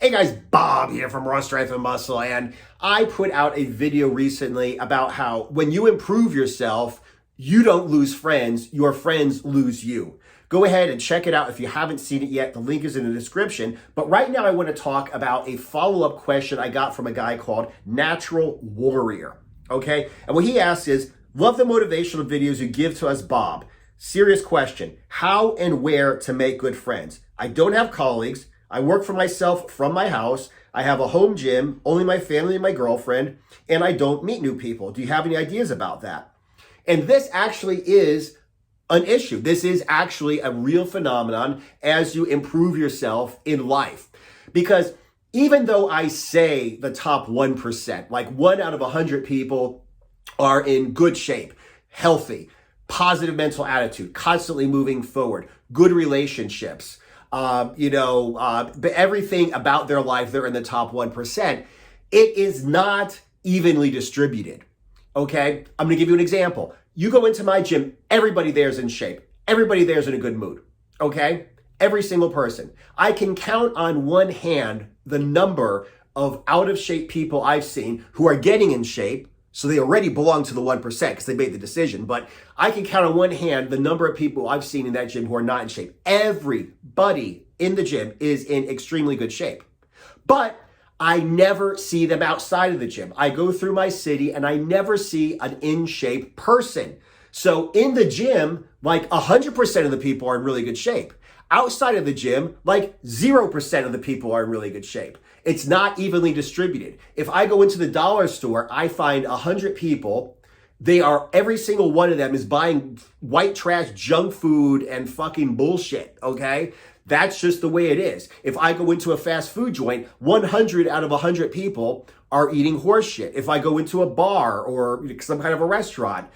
Hey guys, Bob here from Raw Strength and Muscle, and I put out a video recently about how when you improve yourself, you don't lose friends, your friends lose you. Go ahead and check it out if you haven't seen it yet. The link is in the description. But right now I want to talk about a follow-up question I got from a guy called Natural Warrior, okay? And what he asks is, love the motivational videos you give to us, Bob. Serious question, how and where to make good friends? I don't have colleagues. I work for myself from my house. I have a home gym, only my family and my girlfriend, and I don't meet new people. Do you have any ideas about that? And this actually is an issue. This is actually a real phenomenon as you improve yourself in life. Because even though I say the top 1%, like 1 out of 100 people are in good shape, healthy, positive mental attitude, constantly moving forward, good relationships, but everything about their life, they're in the top 1%. It is not evenly distributed. Okay. I'm going to give you an example. You go into my gym, everybody there's in shape. Everybody there's in a good mood. Okay. Every single person. I can count on one hand the number of out of shape people I've seen who are getting in shape. So they already belong to the 1% because they made the decision. But I can count on one hand the number of people I've seen in that gym who are not in shape. Everybody in the gym is in extremely good shape. But I never see them outside of the gym. I go through my city and I never see an in shape person. So in the gym, like 100% of the people are in really good shape. Outside of the gym, like 0% of the people are in really good shape. It's not evenly distributed. If I go into the dollar store, I find 100 people. Every single one of them is buying white trash junk food and fucking bullshit, okay? That's just the way it is. If I go into a fast food joint, 100 out of 100 people are eating horse shit. If I go into a bar or some kind of a restaurant,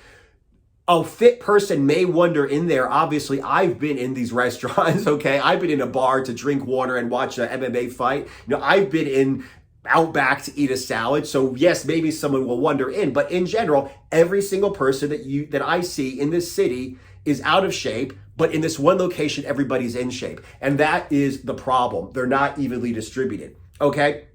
a fit person may wander in there. Obviously, I've been in these restaurants, okay? I've been in a bar to drink water and watch an MMA fight. I've been in Outback to eat a salad. So yes, maybe someone will wander in, but in general, every single person that I see in this city is out of shape, but in this one location, everybody's in shape. And that is the problem. They're not evenly distributed, okay?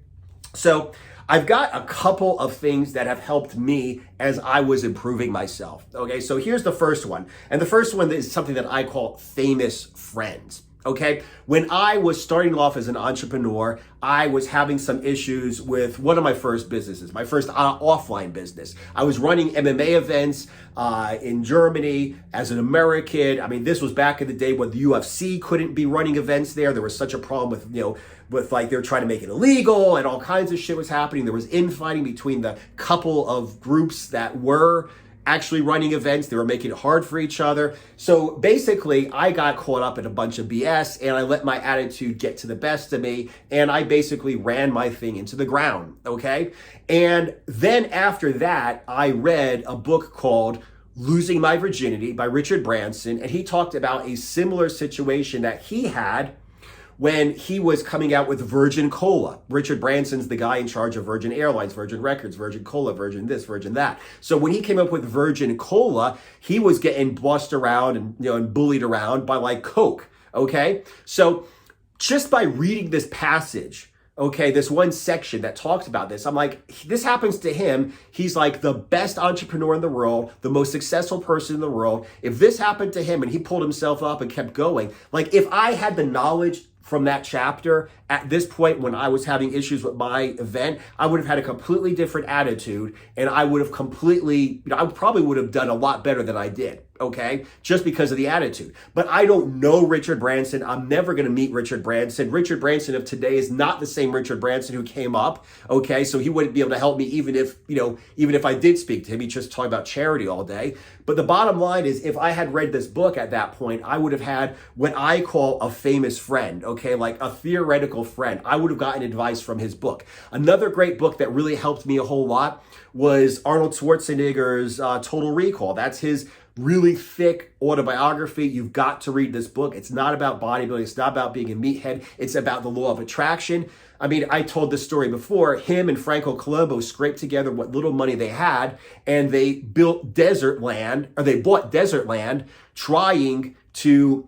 So I've got a couple of things that have helped me as I was improving myself. Okay, so here's the first one. And the first one is something that I call famous friends. Okay, when I was starting off as an entrepreneur, I was having some issues with one of my first businesses, my first offline business. I was running MMA events in Germany as an American. I mean, this was back in the day when the UFC couldn't be running events there. There was such a problem with, they were trying to make it illegal and all kinds of shit was happening. There was infighting between the couple of groups that were actually running events. They were making it hard for each other. So basically, I got caught up in a bunch of BS and I let my attitude get to the best of me. And I basically ran my thing into the ground, okay? And then after that, I read a book called Losing My Virginity by Richard Branson. And he talked about a similar situation that he had when he was coming out with Virgin Cola. Richard Branson's the guy in charge of Virgin Airlines, Virgin Records, Virgin Cola, Virgin this, Virgin that. So when he came up with Virgin Cola, he was getting bossed around and bullied around by like Coke, okay? So just by reading this passage, okay, this one section that talks about this, I'm like, this happens to him. He's like the best entrepreneur in the world, the most successful person in the world. If this happened to him and he pulled himself up and kept going, like if I had the knowledge from that chapter at this point when I was having issues with my event, I would have had a completely different attitude and I would have I probably would have done a lot better than I did, okay? Just because of the attitude. But I don't know Richard Branson. I'm never going to meet Richard Branson. Richard Branson of today is not the same Richard Branson who came up, okay? So he wouldn't be able to help me even if I did speak to him. He's just talking about charity all day. But the bottom line is if I had read this book at that point, I would have had what I call a famous friend, okay? Like a theoretical friend. I would have gotten advice from his book. Another great book that really helped me a whole lot was Arnold Schwarzenegger's Total Recall. That's his really thick autobiography. You've got to read this book. It's not about bodybuilding. It's not about being a meathead. It's about the law of attraction. I mean, I told this story before. Him and Franco Colombo scraped together what little money they had, and they bought desert land trying to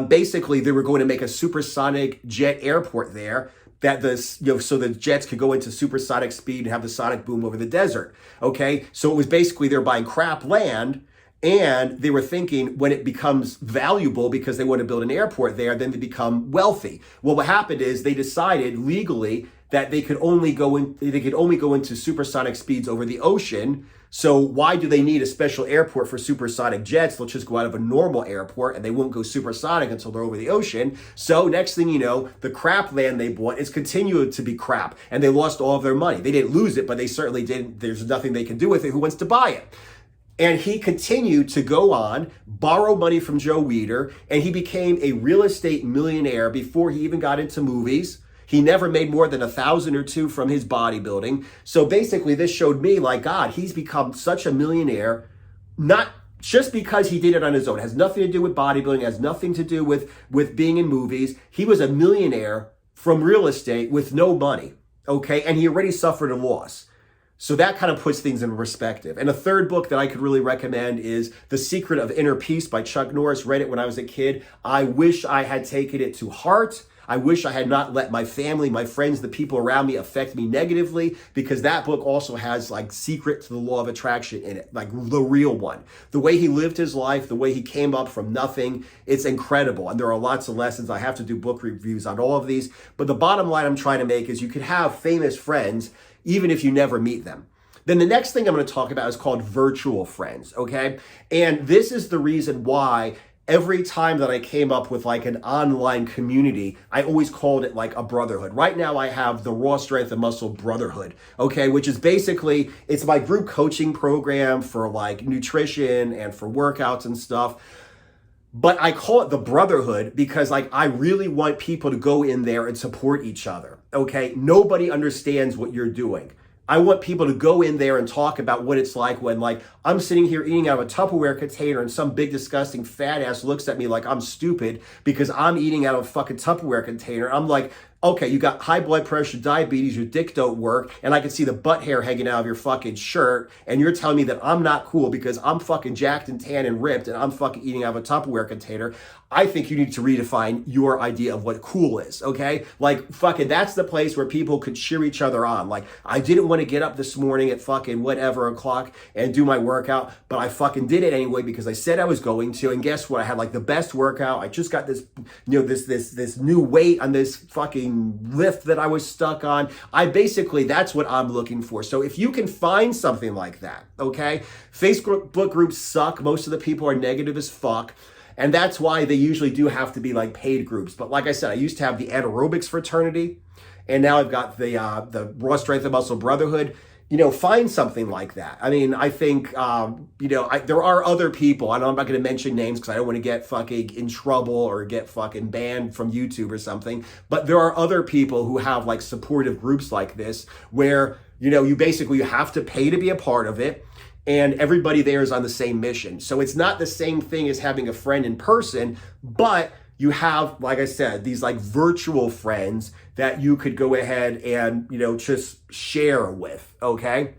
basically they were going to make a supersonic jet airport there that so the jets could go into supersonic speed and have the sonic boom over the desert. Okay, so it was basically they're buying crap land, and they were thinking when it becomes valuable because they want to build an airport there, then they become wealthy. Well, what happened is they decided legally that they could only go into supersonic speeds over the ocean. So why do they need a special airport for supersonic jets? They'll just go out of a normal airport and they won't go supersonic until they're over the ocean. So next thing you know, the crap land they bought is continuing to be crap, and they lost all of their money. They didn't lose it, but they certainly didn't. There's nothing they can do with it. Who wants to buy it? And he continued to go on, borrow money from Joe Weider, and he became a real estate millionaire before he even got into movies. He never made more than $1,000 or $2,000 from his bodybuilding. So basically this showed me, like, God, he's become such a millionaire, not just because he did it on his own. It has nothing to do with bodybuilding. It has nothing to do with being in movies. He was a millionaire from real estate with no money, okay? And he already suffered a loss. So that kind of puts things in perspective. And a third book that I could really recommend is The Secret of Inner Peace by Chuck Norris. Read it when I was a kid. I wish I had taken it to heart. I wish I had not let my family, my friends, the people around me affect me negatively, because that book also has like secret to the law of attraction in it, like the real one. The way he lived his life, the way he came up from nothing, it's incredible. And there are lots of lessons. I have to do book reviews on all of these. But the bottom line I'm trying to make is you can have famous friends even if you never meet them. Then the next thing I'm going to talk about is called virtual friends, okay? And this is the reason why every time that I came up with like an online community, I always called it like a brotherhood. Right now I have the Raw Strength and Muscle Brotherhood, okay, which is basically, it's my group coaching program for like nutrition and for workouts and stuff. But I call it the brotherhood because like I really want people to go in there and support each other, okay? Nobody understands what you're doing. I want people to go in there and talk about what it's like when like I'm sitting here eating out of a Tupperware container and some big disgusting fat ass looks at me like I'm stupid because I'm eating out of a fucking Tupperware container. I'm like, okay, you got high blood pressure, diabetes, your dick don't work, and I can see the butt hair hanging out of your fucking shirt, and you're telling me that I'm not cool because I'm fucking jacked and tan and ripped and I'm fucking eating out of a Tupperware container. I think you need to redefine your idea of what cool is, okay? Like, fucking, that's the place where people could cheer each other on. Like, I didn't want to get up this morning at fucking whatever o'clock and do my workout, but I fucking did it anyway because I said I was going to, and guess what? I had like the best workout. I just got this, you know, this new weight on this fucking lift that I was stuck on. That's what I'm looking for. So if you can find something like that, okay? Facebook groups suck. Most of the people are negative as fuck. And that's why they usually do have to be like paid groups. But like I said, I used to have the anaerobics fraternity, and now I've got the Raw Strength and Muscle Brotherhood. You know, find something like that. I mean, I think, there are other people, and I'm not going to mention names because I don't want to get fucking in trouble or get fucking banned from YouTube or something. But there are other people who have like supportive groups like this where, you know, you have to pay to be a part of it. And everybody there is on the same mission. So it's not the same thing as having a friend in person, but you have, like I said, these like virtual friends that you could go ahead and, you know, just share with, okay?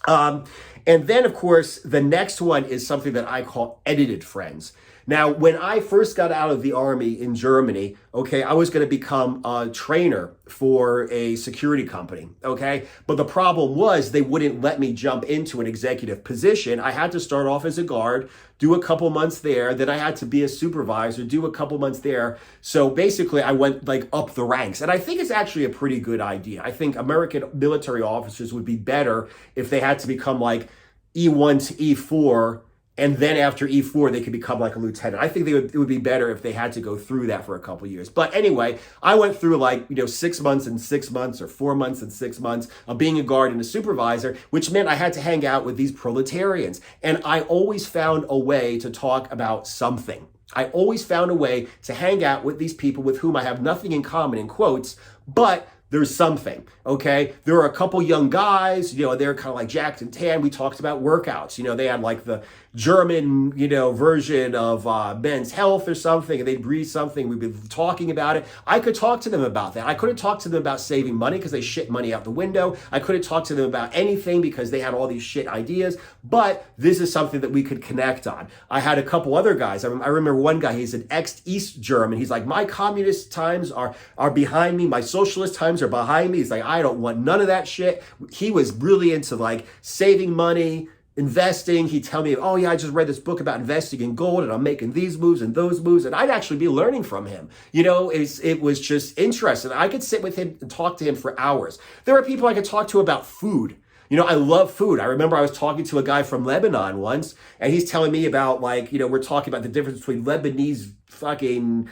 And then, of course, the next one is something that I call edited friends. Now, when I first got out of the Army in Germany, okay, I was going to become a trainer for a security company, okay? But the problem was they wouldn't let me jump into an executive position. I had to start off as a guard, do a couple months there, then I had to be a supervisor, do a couple months there. So basically I went like up the ranks. And I think it's actually a pretty good idea. I think American military officers would be better if they had to become like E1 to E4, and then after E4, they could become like a lieutenant. I think it would be better if they had to go through that for a couple years. But anyway, I went through like, 6 months and 6 months or 4 months and 6 months of being a guard and a supervisor, which meant I had to hang out with these proletarians. And I always found a way to talk about something. I always found a way to hang out with these people with whom I have nothing in common, in quotes, but there's something, okay? There were a couple young guys, they're kind of like jacked and tan. We talked about workouts. They had like the German, version of Men's Health or something, and they'd read something, we'd be talking about it. I could talk to them about that. I couldn't talk to them about saving money because they shit money out the window. I couldn't talk to them about anything because they had all these shit ideas, but this is something that we could connect on. I had a couple other guys. I remember one guy, he's an ex-East German. He's like, my communist times are behind me. My socialist times are behind me. He's like, I don't want none of that shit. He was really into like saving money, investing. He'd tell me, oh yeah, I just read this book about investing in gold and I'm making these moves and those moves. And I'd actually be learning from him. It was just interesting. I could sit with him and talk to him for hours. There are people I could talk to about food. I love food. I remember I was talking to a guy from Lebanon once, and he's telling me about we're talking about the difference between Lebanese fucking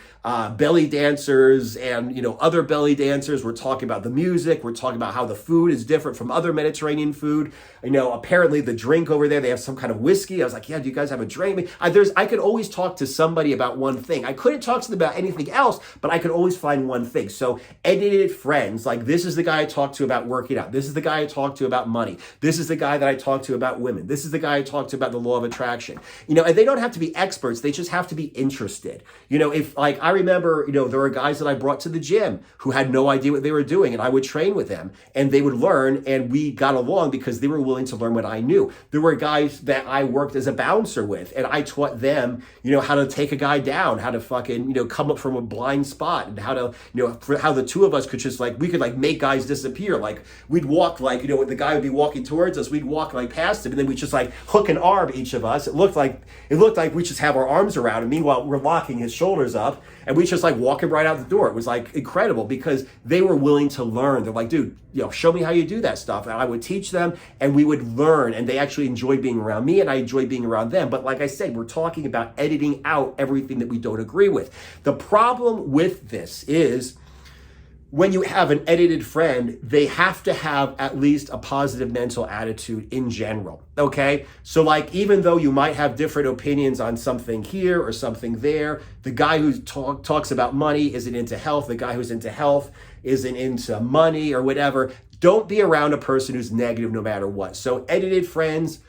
belly dancers and, other belly dancers. We're talking about the music. We're talking about how the food is different from other Mediterranean food. Apparently the drink over there, they have some kind of whiskey. I was like, yeah, do you guys have a drink? I could always talk to somebody about one thing. I couldn't talk to them about anything else, but I could always find one thing. So edited friends, like this is the guy I talked to about working out. This is the guy I talked to about money. This is the guy that I talked to about women. This is the guy I talked to about the law of attraction. And they don't have to be experts. They just have to be interested. If I remember, there were guys that I brought to the gym who had no idea what they were doing, and I would train with them and they would learn, and we got along because they were willing to learn what I knew. There were guys that I worked as a bouncer with, and I taught them, how to take a guy down, how to fucking, come up from a blind spot, and how to, how the two of us could just we could make guys disappear. We'd walk the guy would be walking towards us, we'd walk past him, and then we just hook an arm, each of us. It looked like we just have our arms around him. Meanwhile, we're locking his shoulders up, and we just walk him right out the door. It was incredible because they were willing to learn. They're like, dude, show me how you do that stuff. And I would teach them, and we would learn, and they actually enjoyed being around me, and I enjoyed being around them. But like I said, we're talking about editing out everything that we don't agree with. The problem with this is, when you have an edited friend, they have to have at least a positive mental attitude in general, okay? So even though you might have different opinions on something here or something there, the guy who talks about money isn't into health, the guy who's into health isn't into money or whatever. Don't be around a person who's negative no matter what. So edited friends,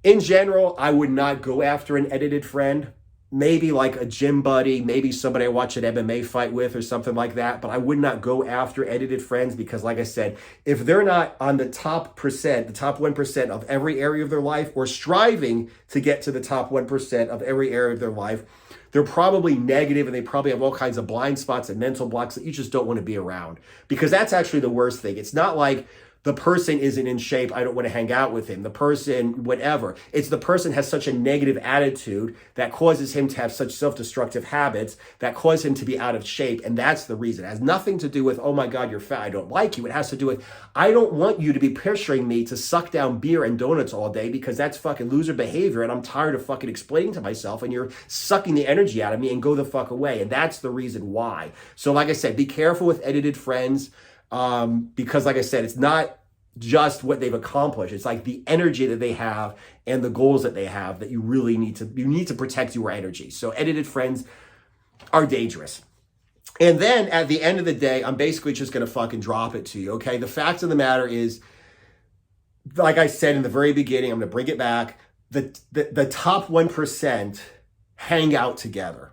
in general, I would not go after an edited friend. Maybe a gym buddy, maybe somebody I watch an MMA fight with or something like that, but I would not go after edited friends because, like I said, if they're not on the top 1% of every area of their life, or striving to get to the top 1% of every area of their life, they're probably negative, and they probably have all kinds of blind spots and mental blocks that you just don't want to be around, because that's actually the worst thing. It's not like the person isn't in shape, I don't want to hang out with him. The person, whatever. It's the person has such a negative attitude that causes him to have such self-destructive habits that cause him to be out of shape. And that's the reason. It has nothing to do with, oh my God, you're fat, I don't like you. It has to do with, I don't want you to be pressuring me to suck down beer and donuts all day, because that's fucking loser behavior, and I'm tired of fucking explaining to myself, and you're sucking the energy out of me, and go the fuck away. And that's the reason why. So like I said, be careful with edited friends. Because like I said, it's not just what they've accomplished. It's the energy that they have and the goals that they have that you really need to protect your energy. So edited friends are dangerous. And then at the end of the day, I'm basically just going to fucking drop it to you. Okay. The fact of the matter is, like I said in the very beginning, I'm going to bring it back. The top 1% hang out together.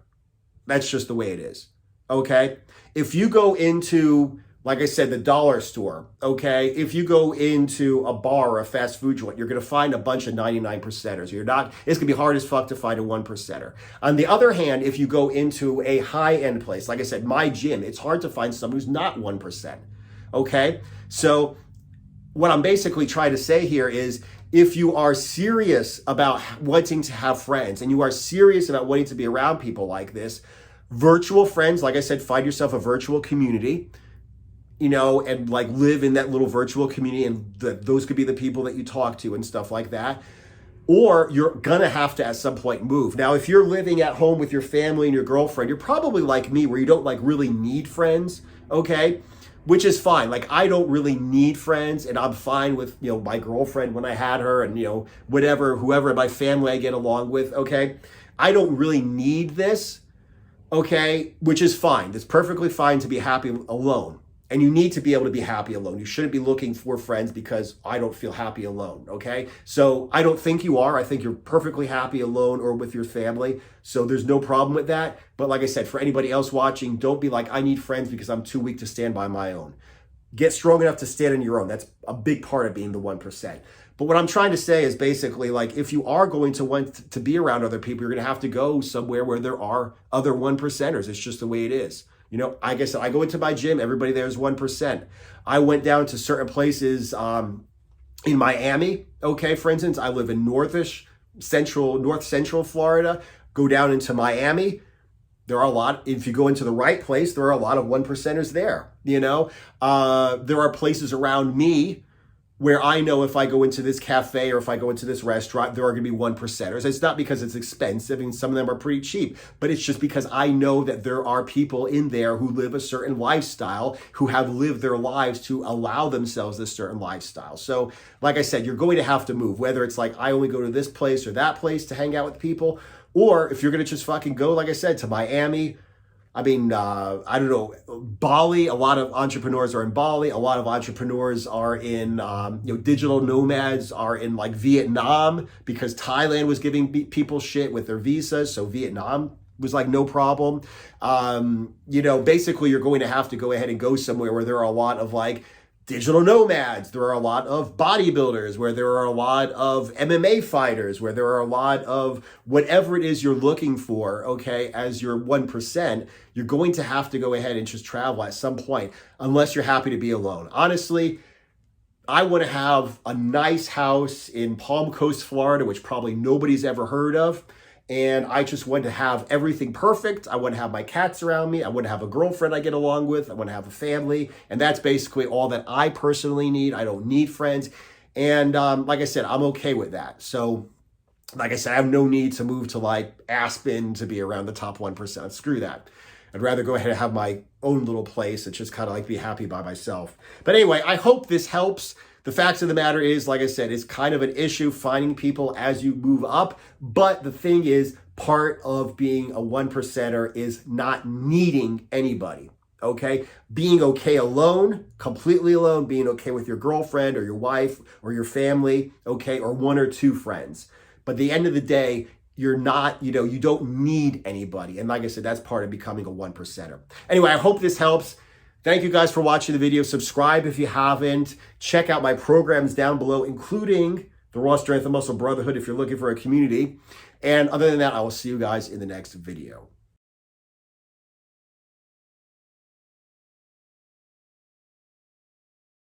That's just the way it is. Okay. If you go into, like I said, the dollar store, okay? If you go into a bar or a fast food joint, you're gonna find a bunch of 99%ers. It's gonna be hard as fuck to find a 1%er. On the other hand, if you go into a high-end place, like I said, my gym, it's hard to find someone who's not 1%, okay? So what I'm basically trying to say here is, if you are serious about wanting to have friends, and you are serious about wanting to be around people like this, virtual friends, like I said, find yourself a virtual community, and live in that little virtual community, and those could be the people that you talk to and stuff like that. Or you're gonna have to at some point move. Now, if you're living at home with your family and your girlfriend, you're probably like me, where you don't really need friends, okay? Which is fine. I don't really need friends, and I'm fine with, my girlfriend when I had her, and, whoever in my family I get along with, okay? I don't really need this, okay? Which is fine. It's perfectly fine to be happy alone And you need to be able to be happy alone. You shouldn't be looking for friends because I don't feel happy alone, okay? So I don't think you are. I think you're perfectly happy alone or with your family. So there's no problem with that. But like I said, for anybody else watching, don't be like, I need friends because I'm too weak to stand by my own. Get strong enough to stand on your own. That's a big part of being the 1%. But what I'm trying to say is basically like, if you are going to want to be around other people, you're going to have to go somewhere where there are other 1%ers. It's just the way it is. You know, like I said, I go into my gym, everybody there is 1%. I went down to certain places in Miami, okay, for instance. I live in north central Florida. Go down into Miami. There are a lot, if you go into the right place, there are a lot of 1%ers there, you know. There are places around me where I know if I go into this cafe or if I go into this restaurant, there are going to be 1%ers. It's not because it's expensive, and some of them are pretty cheap, but it's just because I know that there are people in there who live a certain lifestyle, who have lived their lives to allow themselves this certain lifestyle. So like I said, you're going to have to move, whether it's like I only go to this place or that place to hang out with people, or if you're going to just fucking go, like I said, to Miami. I mean, I don't know, Bali. A lot of entrepreneurs are in Bali. A lot of entrepreneurs are in, digital nomads are in like Vietnam, because Thailand was giving people shit with their visas. So Vietnam was like no problem. Basically you're going to have to go ahead and go somewhere where there are a lot of like digital nomads. There are a lot of bodybuilders, where there are a lot of MMA fighters, where there are a lot of whatever it is you're looking for, okay, as your 1%, you're going to have to go ahead and just travel at some point, unless you're happy to be alone. Honestly, I want to have a nice house in Palm Coast, Florida, which probably nobody's ever heard of. And I just want to have everything perfect. I want to have my cats around me. I want to have a girlfriend I get along with. I want to have a family. And that's basically all that I personally need. I don't need friends. And like I said, I'm okay with that. So like I said, I have no need to move to like Aspen to be around the top 1%. Screw that. I'd rather go ahead and have my own little place and just kind of like be happy by myself. But anyway, I hope this helps. The fact of the matter is, like I said, it's kind of an issue finding people as you move up. But the thing is, part of being a 1%er is not needing anybody, okay? Being okay alone, completely alone, being okay with your girlfriend or your wife or your family, okay, or one or two friends. But at the end of the day, you're not, you don't need anybody. And like I said, that's part of becoming a 1%er. Anyway, I hope this helps. Thank you guys for watching the video. Subscribe if you haven't. Check out my programs down below, including the Raw Strength and Muscle Brotherhood if you're looking for a community. And other than that, I will see you guys in the next video.